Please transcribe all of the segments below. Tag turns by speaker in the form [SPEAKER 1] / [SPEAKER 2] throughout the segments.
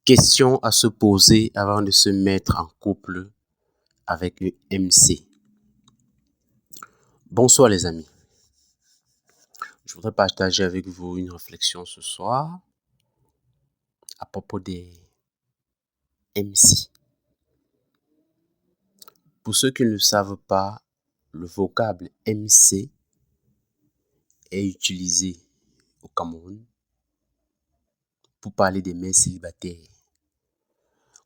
[SPEAKER 1] Question à se poser avant de se mettre en couple avec le MC. Bonsoir les amis. Je voudrais partager avec vous une réflexion ce soir à propos des MC. Pour ceux qui ne le savent pas, le vocable MC est utilisé au Cameroun pour parler des mères célibataires.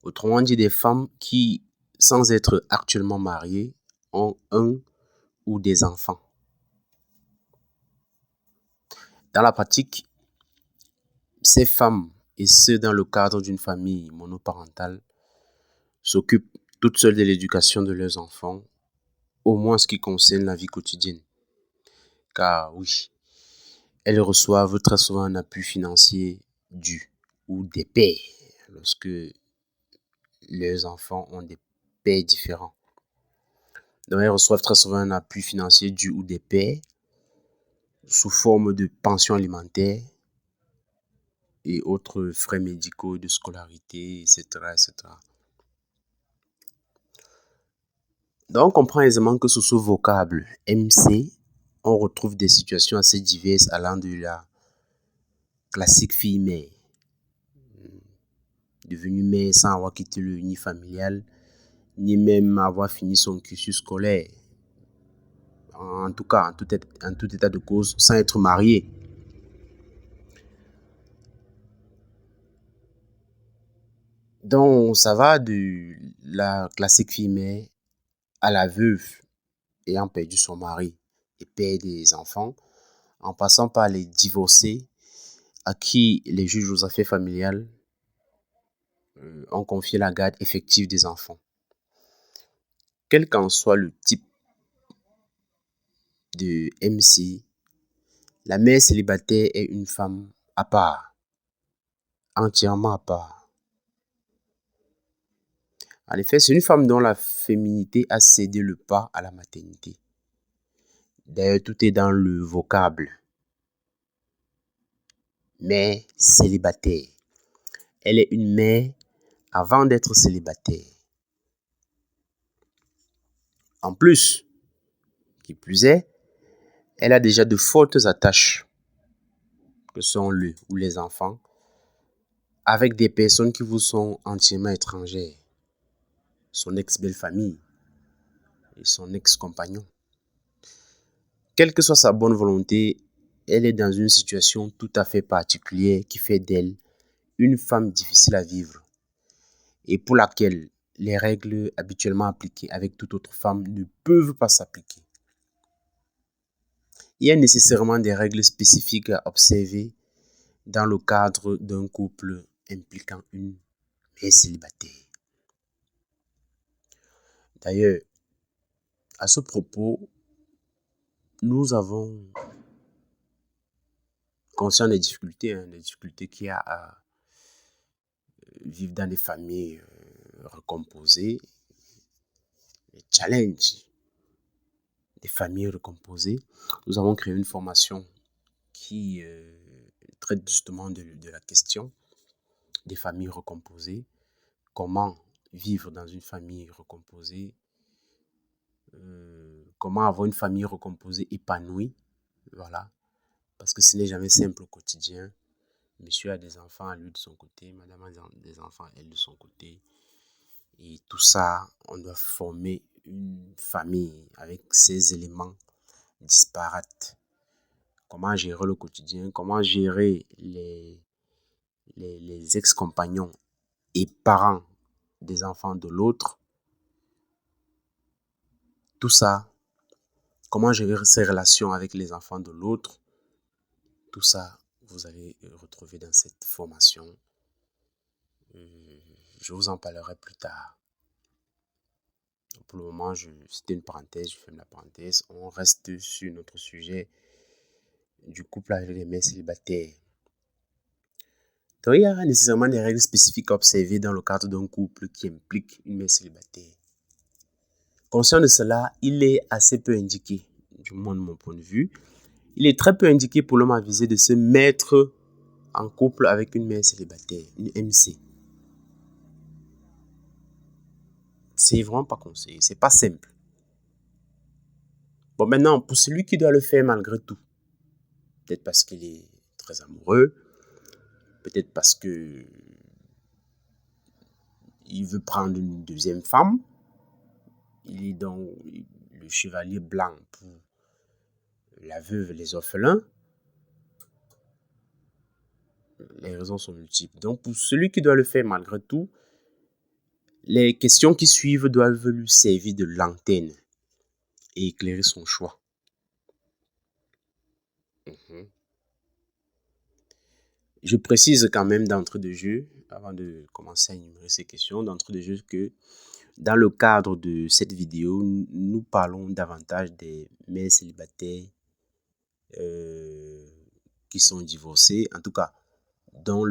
[SPEAKER 1] Autrement dit, des femmes qui, sans être actuellement mariées, ont un ou des enfants. Dans la pratique, ces femmes, et ce dans le cadre d'une famille monoparentale, s'occupent toutes seules de l'éducation de leurs enfants, au moins ce qui concerne la vie quotidienne. Car oui, elles reçoivent très souvent un appui financier du ou des pères lorsque leurs enfants ont des pères différents. Donc elles reçoivent très souvent un appui financier du ou des pères sous forme de pension alimentaire et autres frais médicaux de scolarité, etc., etc. Donc, on comprend aisément que sous ce vocable MC, on retrouve des situations assez diverses allant de la classique fille-mère, devenue mère sans avoir quitté le nid familial, ni même avoir fini son cursus scolaire. En tout cas, en tout état de cause, sans être mariée. Donc, ça va de la classique fille-mère à la veuve ayant perdu son mari et père des enfants, en passant par les divorcés à qui les juges aux affaires familiales ont confié la garde effective des enfants. Quel qu'en soit le type de MC, la mère célibataire est une femme à part, entièrement à part. En effet, c'est une femme dont la féminité a cédé le pas à la maternité. D'ailleurs, tout est dans le vocable. Mère célibataire. Elle est une mère avant d'être célibataire. En plus, qui plus est, elle a déjà de fortes attaches, que sont le ou les enfants, avec des personnes qui vous sont entièrement étrangères. Son ex-belle-famille et son ex-compagnon. Quelle que soit sa bonne volonté, elle est dans une situation tout à fait particulière qui fait d'elle une femme difficile à vivre et pour laquelle les règles habituellement appliquées avec toute autre femme ne peuvent pas s'appliquer. Il y a nécessairement des règles spécifiques à observer dans le cadre d'un couple impliquant une mère célibataire. D'ailleurs, à ce propos, nous avons conscience des difficultés qu'il y a à vivre dans des familles recomposées, les challenges des familles recomposées. Nous avons créé une formation qui traite justement de la question des familles recomposées, comment vivre dans une famille recomposée, comment avoir une famille recomposée épanouie, voilà, parce que ce n'est jamais simple au quotidien. Monsieur a des enfants à lui de son côté, madame a des enfants elle de son côté. Et tout ça, on doit former une famille avec ces éléments disparates. Comment gérer le quotidien, comment gérer les ex-compagnons et parents des enfants de l'autre. Tout ça, comment gérer ses relations avec les enfants de l'autre. Tout ça, vous allez retrouver dans cette formation. Je vous en parlerai plus tard. Pour le moment, c'était une parenthèse, je ferme la parenthèse. On reste sur notre sujet du couple avec les mères célibataires. Donc, il y a nécessairement des règles spécifiques à observer dans le cadre d'un couple qui implique une mère célibataire. Conscient de cela, il est assez peu indiqué, du moins de mon point de vue, il est très peu indiqué pour l'homme avisé de se mettre en couple avec une mère célibataire, une MC. C'est vraiment pas conseillé, c'est pas simple. Bon, maintenant, pour celui qui doit le faire malgré tout, peut-être parce qu'il est très amoureux, peut-être parce que il veut prendre une deuxième femme, il est donc le chevalier blanc pour la veuve et les orphelins. Les raisons sont multiples. Donc, pour celui qui doit le faire malgré tout, les questions qui suivent doivent lui servir de lanterne et éclairer son choix. Je précise quand même d'entrée de jeu, avant de commencer à énumérer ces questions, d'entrée de jeu que dans le cadre de cette vidéo, nous parlons davantage des mères célibataires qui sont divorcées, en tout cas dont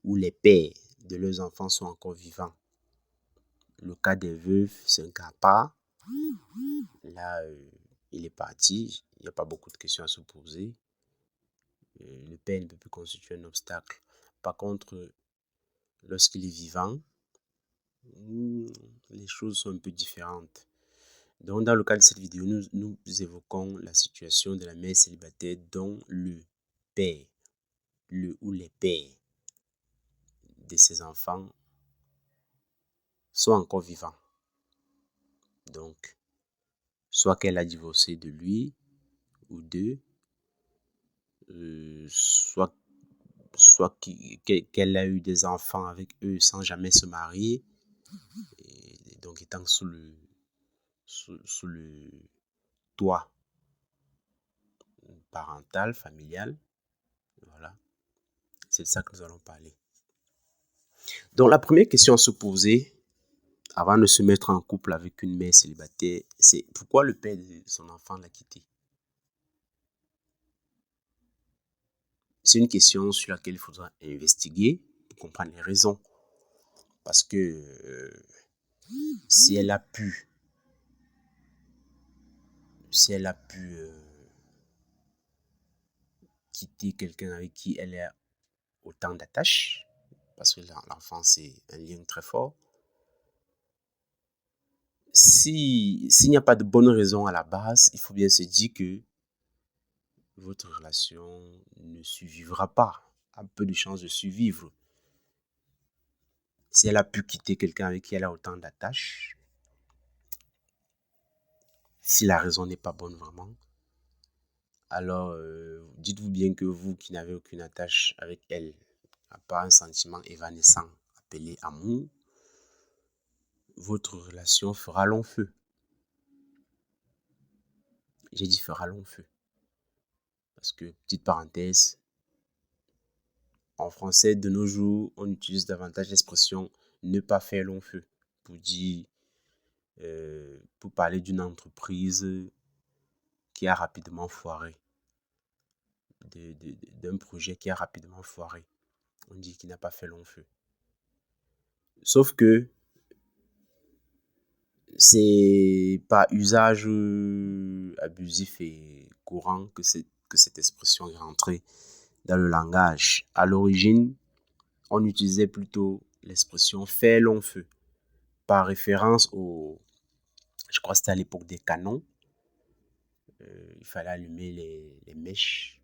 [SPEAKER 1] ou les pères de leurs enfants sont encore vivants. Le cas des veuves, c'est un cas à part. Là, il est parti, il n'y a pas beaucoup de questions à se poser. Le père ne peut plus constituer un obstacle. Par contre, lorsqu'il est vivant, les choses sont un peu différentes. Donc, dans le cadre de cette vidéo, nous évoquons la situation de la mère célibataire dont le père, ou les pères de ses enfants sont encore vivants. Donc, soit qu'elle a divorcé de lui ou d'eux, soit qu'elle a eu des enfants avec eux sans jamais se marier, et donc étant sous le toit parental, familial. Voilà, c'est de ça que nous allons parler. Donc la première question à se poser avant de se mettre en couple avec une mère célibataire, c'est pourquoi le père de son enfant l'a quitté. C'est une question sur laquelle il faudra investiguer pour comprendre les raisons. Parce que si elle a pu quitter quelqu'un avec qui elle a autant d'attaches, parce que l'enfant c'est un lien très fort, s'il n'y a pas de bonne raison à la base, il faut bien se dire que votre relation ne survivra pas, a peu de chances de survivre. Si elle a pu quitter quelqu'un avec qui elle a autant d'attaches, si la raison n'est pas bonne vraiment, alors dites-vous bien que vous qui n'avez aucune attache avec elle, à part un sentiment évanescent appelé amour, votre relation fera long feu. J'ai dit fera long feu. Parce que, petite parenthèse, en français de nos jours, on utilise davantage l'expression ne pas faire long feu pour dire, pour parler d'une entreprise qui a rapidement foiré, d'un projet qui a rapidement foiré. On dit qu'il n'a pas fait long feu. Sauf que c'est par usage abusif et courant que cette expression est rentrée dans le langage. À l'origine, on utilisait plutôt l'expression faire long feu par référence je crois que c'était à l'époque des canons. Il fallait allumer les mèches.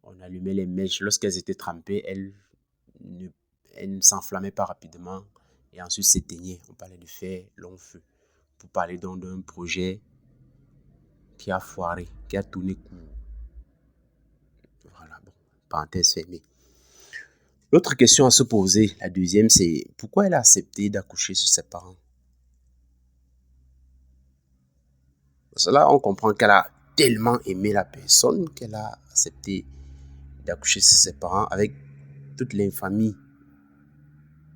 [SPEAKER 1] On allumait les mèches. Lorsqu'elles étaient trempées, elles ne s'enflammaient pas rapidement et ensuite s'éteignaient. On parlait de faire long feu pour parler donc d'un projet qui a foiré, qui a tourné court. Voilà, bon, parenthèse fermée. L'autre question à se poser, la deuxième, c'est pourquoi elle a accepté d'accoucher chez ses parents. Parce que là, on comprend qu'elle a tellement aimé la personne qu'elle a accepté d'accoucher chez ses parents avec toute l'infamie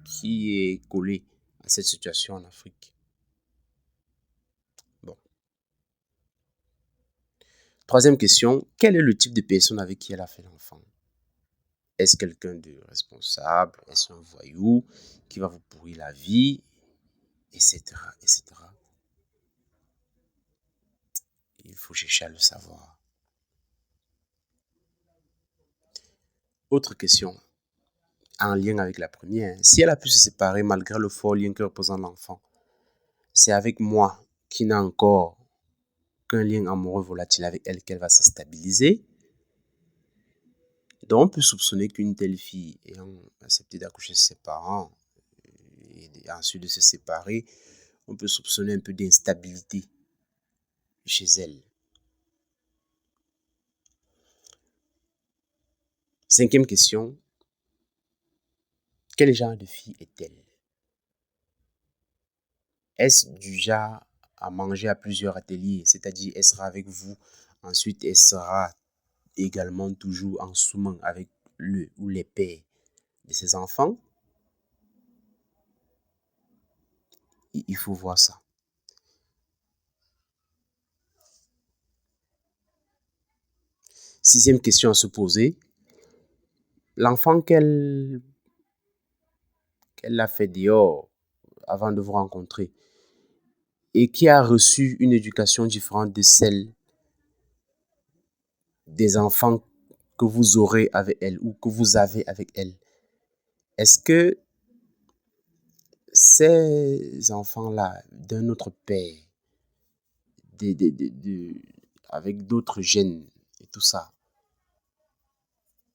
[SPEAKER 1] qui est collée à cette situation en Afrique. Bon. Troisième question, quel est le type de personne avec qui elle a fait l'enfant? Est-ce quelqu'un de responsable? Est-ce un voyou qui va vous pourrir la vie? Etc. etc. Il faut chercher à le savoir. Autre question. en lien avec la première. Si elle a pu se séparer malgré le fort lien que représente l'enfant, c'est avec moi qui n'a encore qu'un lien amoureux volatile avec elle qu'elle va se stabiliser. Donc on peut soupçonner qu'une telle fille ayant accepté d'accoucher de ses parents et ensuite de se séparer, on peut soupçonner un peu d'instabilité chez elle. Cinquième question. Quel genre de fille est-elle? Est-ce du genre à manger à plusieurs ateliers? C'est-à-dire, elle sera avec vous, ensuite elle sera également toujours en sous-main avec le ou les pères de ses enfants? Il faut voir ça. Sixième question à se poser. L'enfant qu'elle a fait dehors avant de vous rencontrer et qui a reçu une éducation différente de celle des enfants que vous aurez avec elle ou que vous avez avec elle, est-ce que ces enfants-là, d'un autre père, avec d'autres gènes et tout ça,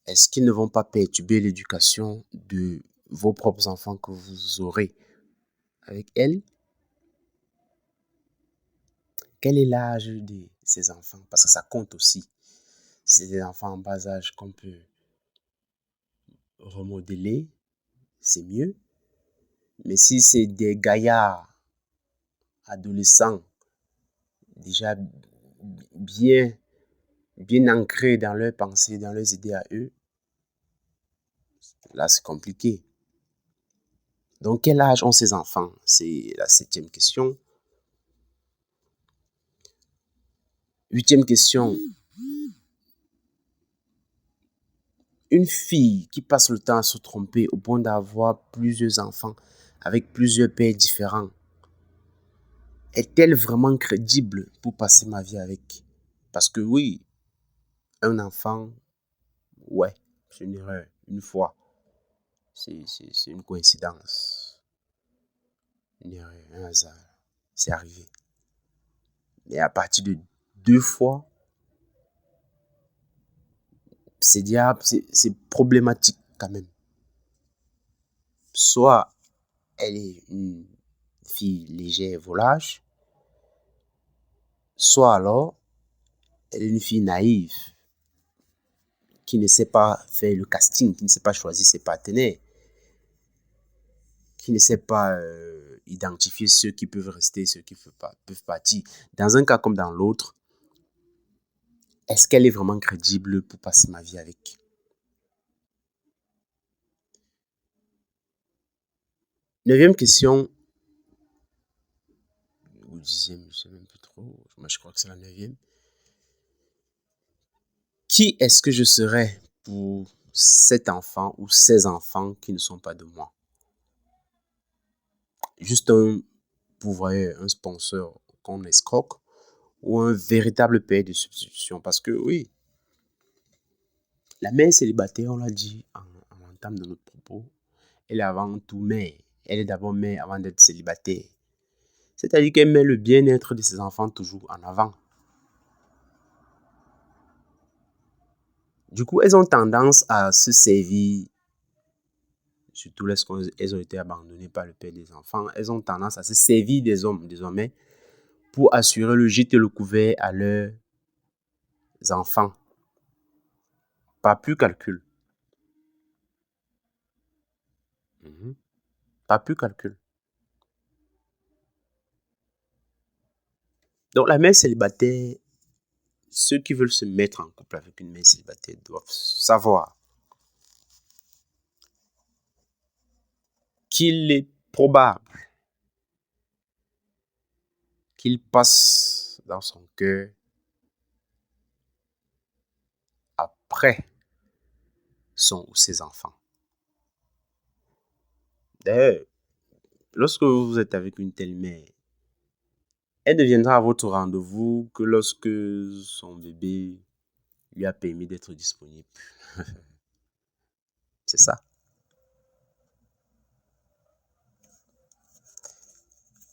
[SPEAKER 1] est-ce qu'ils ne vont pas perturber l'éducation de vos propres enfants que vous aurez avec elle? Quel est l'âge de ces enfants? Parce que ça compte aussi. Si c'est des enfants en bas âge qu'on peut remodeler, c'est mieux. Mais si c'est des gaillards adolescents déjà bien ancrés dans leurs pensées, dans leurs idées à eux, là c'est compliqué. Donc quel âge ont ces enfants? C'est la septième question. Huitième question. Une fille qui passe le temps à se tromper au point d'avoir plusieurs enfants avec plusieurs pères différents, est-elle vraiment crédible pour passer ma vie avec? Parce que oui, un enfant, ouais, c'est une erreur, une fois. C'est une coïncidence, une erreur, un hasard. C'est arrivé. Mais à partir de 2 fois, c'est diable, c'est problématique quand même. Soit elle est une fille légère, volage, soit alors elle est une fille naïve qui ne sait pas faire le casting, qui ne sait pas choisir ses partenaires, qui ne sait pas identifier ceux qui peuvent rester, ceux qui peuvent partir. Dans un cas comme dans l'autre, est-ce qu'elle est vraiment crédible pour passer ma vie avec? Neuvième question, ou dixième, je ne sais même plus trop, moi je crois que c'est la neuvième. Qui est-ce que je serais pour cet enfant ou ces enfants qui ne sont pas de moi? Juste un pourvoyeur, un sponsor qu'on escroque ou un véritable père de substitution? Parce que oui, la mère célibataire, on l'a dit en entame de notre propos, elle est avant tout mère. Elle est d'abord mère avant d'être célibataire. C'est-à-dire qu'elle met le bien-être de ses enfants toujours en avant. Du coup, elles ont tendance à se servir, surtout lorsqu'elles ont été abandonnées par le père des enfants, elles ont tendance à se servir des hommes désormais pour assurer le gîte et le couvert à leurs enfants. Pas plus calcul. Pas plus calcul. Donc la mère célibataire, ceux qui veulent se mettre en couple avec une mère célibataire doivent savoir qu'il est probable qu'il passe dans son cœur après son ou ses enfants. D'ailleurs, lorsque vous êtes avec une telle mère, elle ne viendra à votre rendez-vous que lorsque son bébé lui a permis d'être disponible. C'est ça.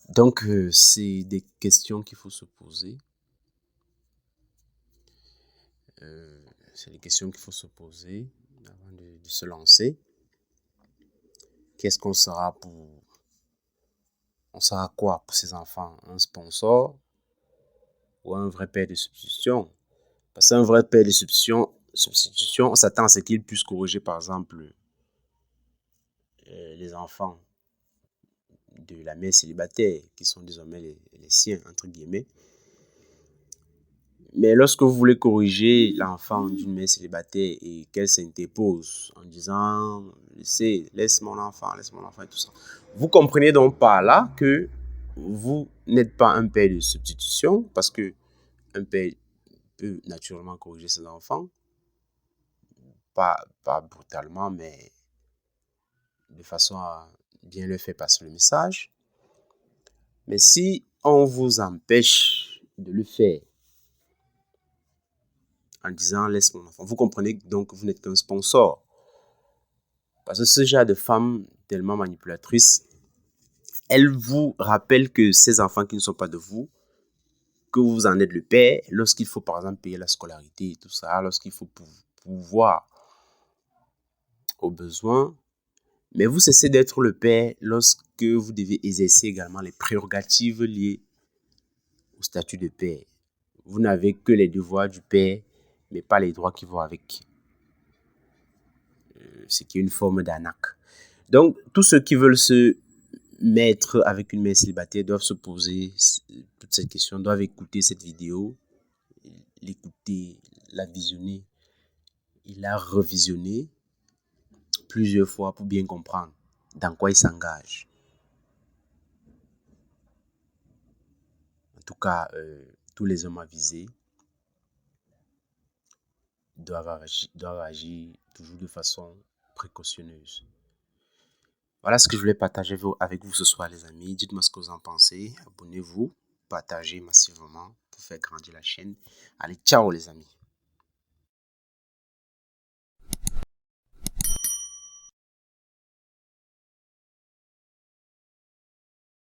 [SPEAKER 1] Donc, c'est des questions qu'il faut se poser. C'est des questions qu'il faut se poser avant de se lancer. Qu'est-ce qu'on sera pour... On sera quoi pour ces enfants? Un sponsor ou un vrai père de substitution? Parce qu'un vrai père de substitution, on s'attend à ce qu'il puisse corriger, par exemple, les enfants de la mère célibataire, qui sont désormais les siens, entre guillemets. Mais lorsque vous voulez corriger l'enfant d'une mère célibataire et qu'elle s'interpose en disant laisse mon enfant et tout ça, vous comprenez donc par là que vous n'êtes pas un père de substitution, parce que un père peut naturellement corriger ses enfants, pas brutalement, mais de façon à bien leur faire passer le message. Mais si on vous empêche de le faire en disant laisse mon enfant, vous comprenez donc que vous n'êtes qu'un sponsor. Parce que ce genre de femme tellement manipulatrice, elle vous rappelle que ces enfants qui ne sont pas de vous, que vous en êtes le père, lorsqu'il faut par exemple payer la scolarité et tout ça, lorsqu'il faut pouvoir aux besoins, mais vous cessez d'être le père lorsque vous devez exercer également les prérogatives liées au statut de père. Vous n'avez que les devoirs du père, mais pas les droits qui vont avec. Ce qui est une forme d'arnaque. Donc, tous ceux qui veulent se mettre avec une mère célibataire doivent se poser toutes ces questions, doivent écouter cette vidéo, l'écouter, la visionner et la revisionner plusieurs fois pour bien comprendre dans quoi ils s'engagent. En tout cas, tous les hommes avisés doivent agir toujours de façon précautionneuse. Voilà ce que je voulais partager avec vous ce soir, les amis. Dites-moi ce que vous en pensez. Abonnez-vous, partagez massivement pour faire grandir la chaîne. Allez, ciao les amis.